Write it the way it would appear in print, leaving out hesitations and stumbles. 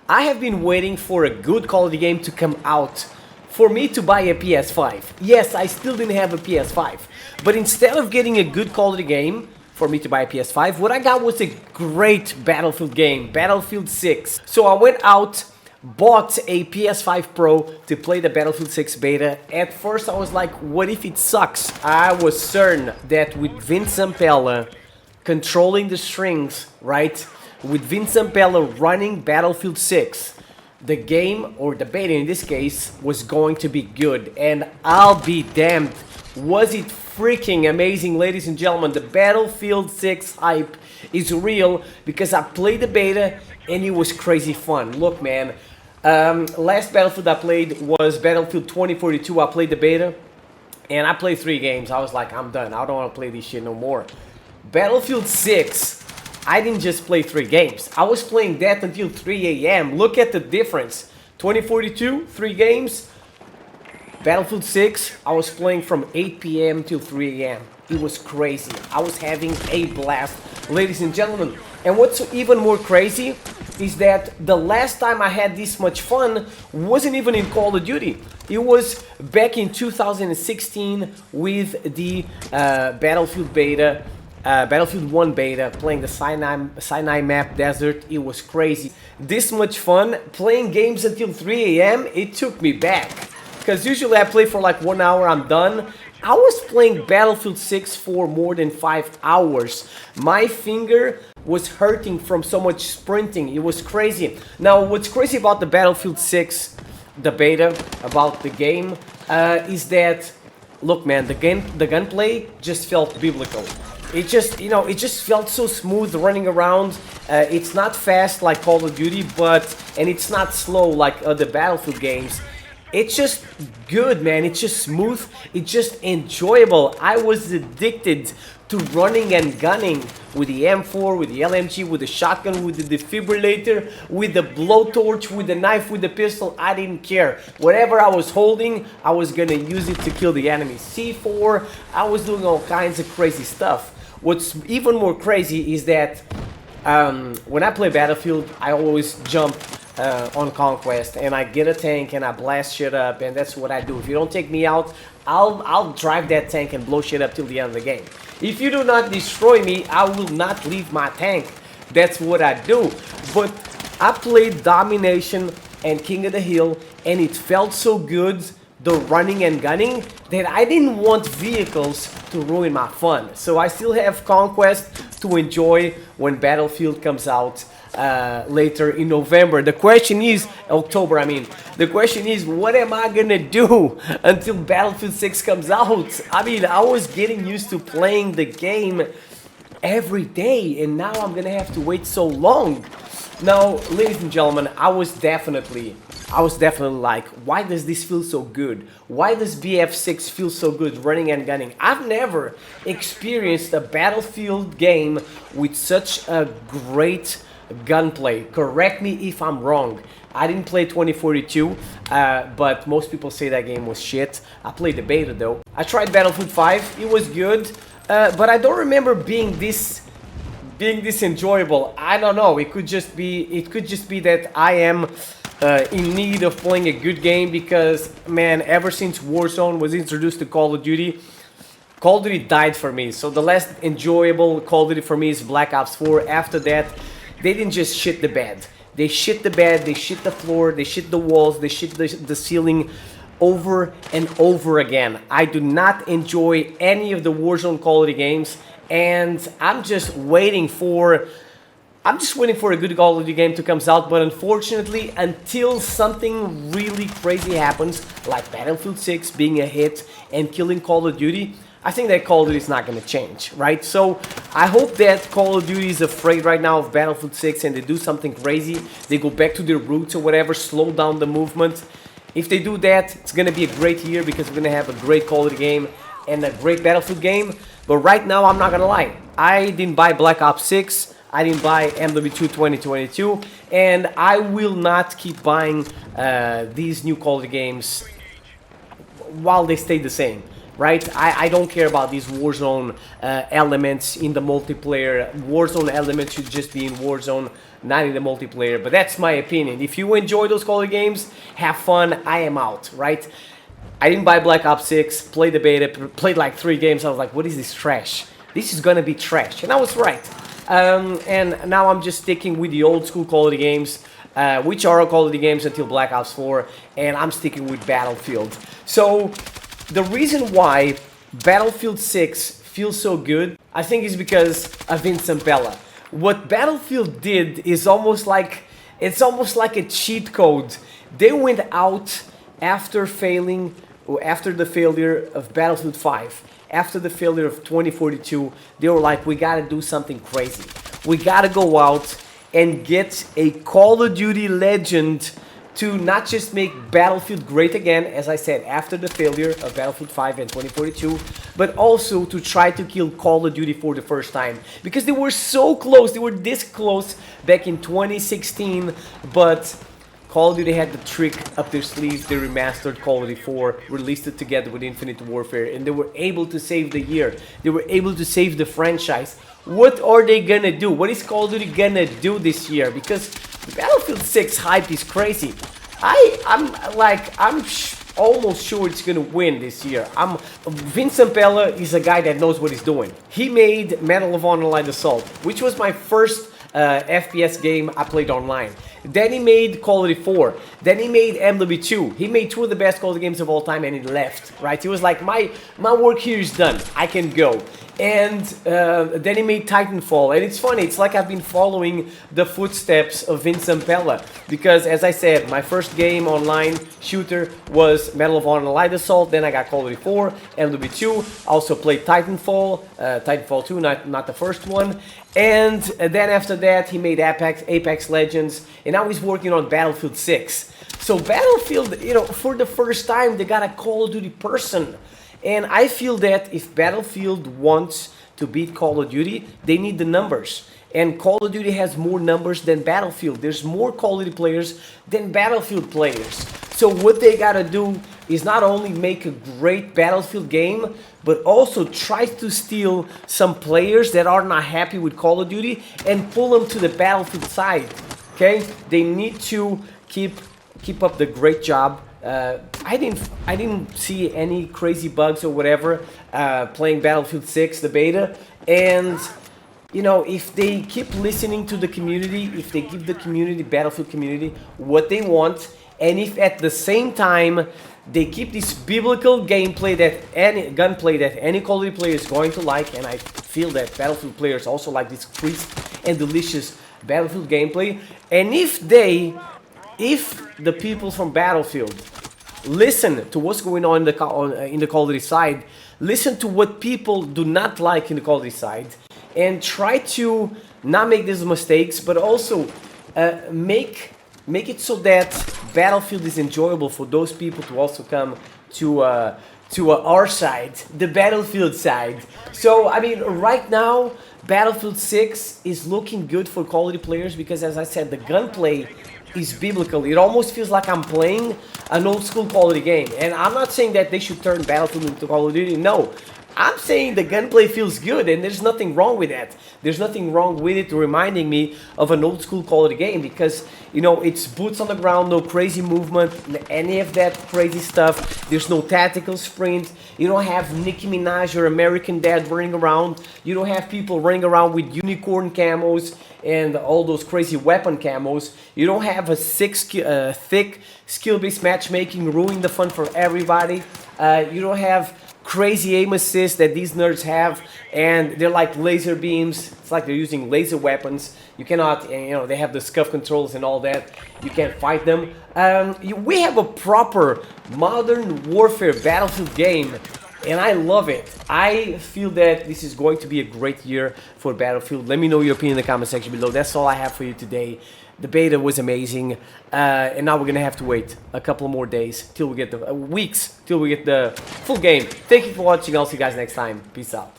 I have been waiting for a good quality game to come out for me to buy a PS5. Yes, I still didn't have a PS5, but instead of getting a good quality game for me to buy a PS5, what I got was a great Battlefield game, Battlefield 6. So I went out, bought a PS5 Pro to play the Battlefield 6 beta. At first I was like, what if it sucks? I was certain that with Vince Zampella controlling the strings, right? With Vince Zampella running Battlefield 6, the game, or the beta in this case, was going to be good. And I'll be damned, was it freaking amazing, ladies and gentlemen. The Battlefield 6 hype is real because I played the beta and it was crazy fun. Look, man, last Battlefield I played was Battlefield 2042. I played the beta and I played 3 games. I was like, I'm done. I don't want to play this shit no more. Battlefield 6, I didn't just play 3 games. I was playing that until 3 a.m. Look at the difference. 2042, 3 games. Battlefield 6, I was playing from 8 p.m. till 3 a.m. It was crazy. I was having a blast, ladies and gentlemen. And what's even more crazy is that the last time I had this much fun wasn't even in Call of Duty. It was back in 2016 with the Battlefield beta. Battlefield 1 beta, playing the Sinai map desert. It was crazy. This much fun, playing games until 3 a.m., it took me back. Because usually I play for like 1 hour, I'm done. I was playing Battlefield 6 for more than 5 hours. My finger was hurting from so much sprinting. It was crazy. Now, what's crazy about the Battlefield 6, the beta, about the game, is that, look man, the gunplay just felt biblical. It just, it just felt so smooth running around. It's not fast like Call of Duty, and it's not slow like other Battlefield games. It's just good, man. It's just smooth. It's just enjoyable. I was addicted to running and gunning with the M4, with the LMG, with the shotgun, with the defibrillator, with the blowtorch, with the knife, with the pistol. I didn't care. Whatever I was holding, I was gonna use it to kill the enemy. C4, I was doing all kinds of crazy stuff. What's even more crazy is that when I play Battlefield, I always jump on Conquest and I get a tank and I blast shit up, and that's what I do. If you don't take me out, I'll drive that tank and blow shit up till the end of the game. If you do not destroy me, I will not leave my tank. That's what I do. But I played Domination and King of the Hill and it felt so good, the running and gunning, that I didn't want vehicles to ruin my fun. So I still have Conquest to enjoy when Battlefield comes out later in November. The question is, October I mean, the question is, what am I gonna do until Battlefield 6 comes out? I mean, I was getting used to playing the game every day, and now I'm gonna have to wait so long. Now, ladies and gentlemen, I was definitely like, why does this feel so good? Why does BF6 feel so good running and gunning? I've never experienced a Battlefield game with such a great gunplay. Correct me if I'm wrong. I didn't play 2042, but most people say that game was shit. I played the beta though. I tried Battlefield 5, it was good, but I don't remember being this enjoyable. I don't know. It could just be that I am in need of playing a good game because, man, ever since Warzone was introduced to Call of Duty died for me. So the last enjoyable Call of Duty for me is Black Ops 4. After that, they didn't just shit the bed. They shit the bed, they shit the floor, they shit the walls, they shit the ceiling over and over again. I do not enjoy any of the Warzone Call of Duty games, and I'm just waiting for a good Call of Duty game to come out, but unfortunately, until something really crazy happens, like Battlefield 6 being a hit and killing Call of Duty, I think that Call of Duty is not going to change, right? So I hope that Call of Duty is afraid right now of Battlefield 6 and they do something crazy. They go back to their roots or whatever, slow down the movement. If they do that, it's going to be a great year because we're going to have a great Call of Duty game and a great Battlefield game. But right now, I'm not going to lie. I didn't buy Black Ops 6. I didn't buy MW2 2022. And I will not keep buying these new Call of Duty games while they stay the same. right? I don't care about these Warzone elements in the multiplayer. Warzone elements should just be in Warzone, not in the multiplayer. But that's my opinion. If you enjoy those Call of Duty games, have fun. I am out, right? I didn't buy Black Ops 6, played the beta, played like 3 games. I was like, what is this trash? This is gonna be trash. And I was right. And now I'm just sticking with the old school Call of Duty games, which are Call of Duty games until Black Ops 4, and I'm sticking with Battlefield. So the reason why Battlefield 6 feels so good, I think, is because of Zampella. What Battlefield did is almost like a cheat code. They went out after the failure of Battlefield 5, after the failure of 2042, they were like, we gotta do something crazy. We gotta go out and get a Call of Duty legend to not just make Battlefield great again, as I said, after the failure of Battlefield 5 and 2042, but also to try to kill Call of Duty for the first time. Because they were so close, they were this close back in 2016, but Call of Duty had the trick up their sleeves. They remastered Call of Duty 4, released it together with Infinite Warfare, and they were able to save the year. They were able to save the franchise. What are they gonna do? What is Call of Duty gonna do this year? Because Battlefield 6 hype is crazy. I'm almost sure it's gonna win this year. Zampella is a guy that knows what he's doing. He made Medal of Honor: Light Assault, which was my first FPS game I played online. Then he made Call of Duty 4. Then he made MW2. He made 2 of the best Call of Duty games of all time, and he left, right? He was like, my work here is done. I can go. And then he made Titanfall. And it's funny, it's like I've been following the footsteps of Zampella. Because, as I said, my first game online shooter was Medal of Honor: Light Assault. Then I got Call of Duty 4, MW2. Also played Titanfall. Titanfall 2, not the first one. And then after that, he made Apex Legends, and now he's working on Battlefield 6. So Battlefield, you know, for the first time, they got a Call of Duty person. And I feel that if Battlefield wants to beat Call of Duty, they need the numbers. And Call of Duty has more numbers than Battlefield. There's more Call of Duty players than Battlefield players. So what they gotta do is not only make a great Battlefield game, but also try to steal some players that are not happy with Call of Duty and pull them to the Battlefield side. Okay? They need to keep up the great job. I didn't see any crazy bugs or whatever playing Battlefield 6, the beta, and you know, if they keep listening to the community, if they give the community, Battlefield community, what they want, and if at the same time they keep this biblical gameplay gunplay that any Call of Duty player is going to like, and I feel that Battlefield players also like this crisp and delicious Battlefield gameplay, and if the people from Battlefield listen to what's going on in the Call of Duty side, listen to what people do not like in the Call of Duty side, and try to not make these mistakes, but also make it so that Battlefield is enjoyable for those people to also come to our side, the Battlefield side. So, I mean, right now, Battlefield 6 is looking good for Call of Duty players because, as I said, the gunplay is biblical. It almost feels like I'm playing an old school Call of Duty game. And I'm not saying that they should turn Battlefield into Call of Duty. No. I'm saying the gunplay feels good, and there's nothing wrong with that. There's nothing wrong with it reminding me of an old school Call of Duty game because, you know, it's boots on the ground, no crazy movement, any of that crazy stuff. There's no tactical sprint. You don't have Nicki Minaj or American Dad running around. You don't have people running around with unicorn camos and all those crazy weapon camos. You don't have a thick skill-based matchmaking ruining the fun for everybody. You don't have crazy aim assist that these nerds have, and they're like laser beams. It's like they're using laser weapons. You cannot, you know, they have the scuff controls and all that. You can't fight them. We have a proper modern warfare Battlefield game, and I love it. I feel that this is going to be a great year for Battlefield. Let me know your opinion in the comment section below. That's all I have for you today. The beta was amazing, and now we're gonna have to wait a couple more days till we get the weeks till we get the full game. Thank you for watching. I'll see you guys next time. Peace out.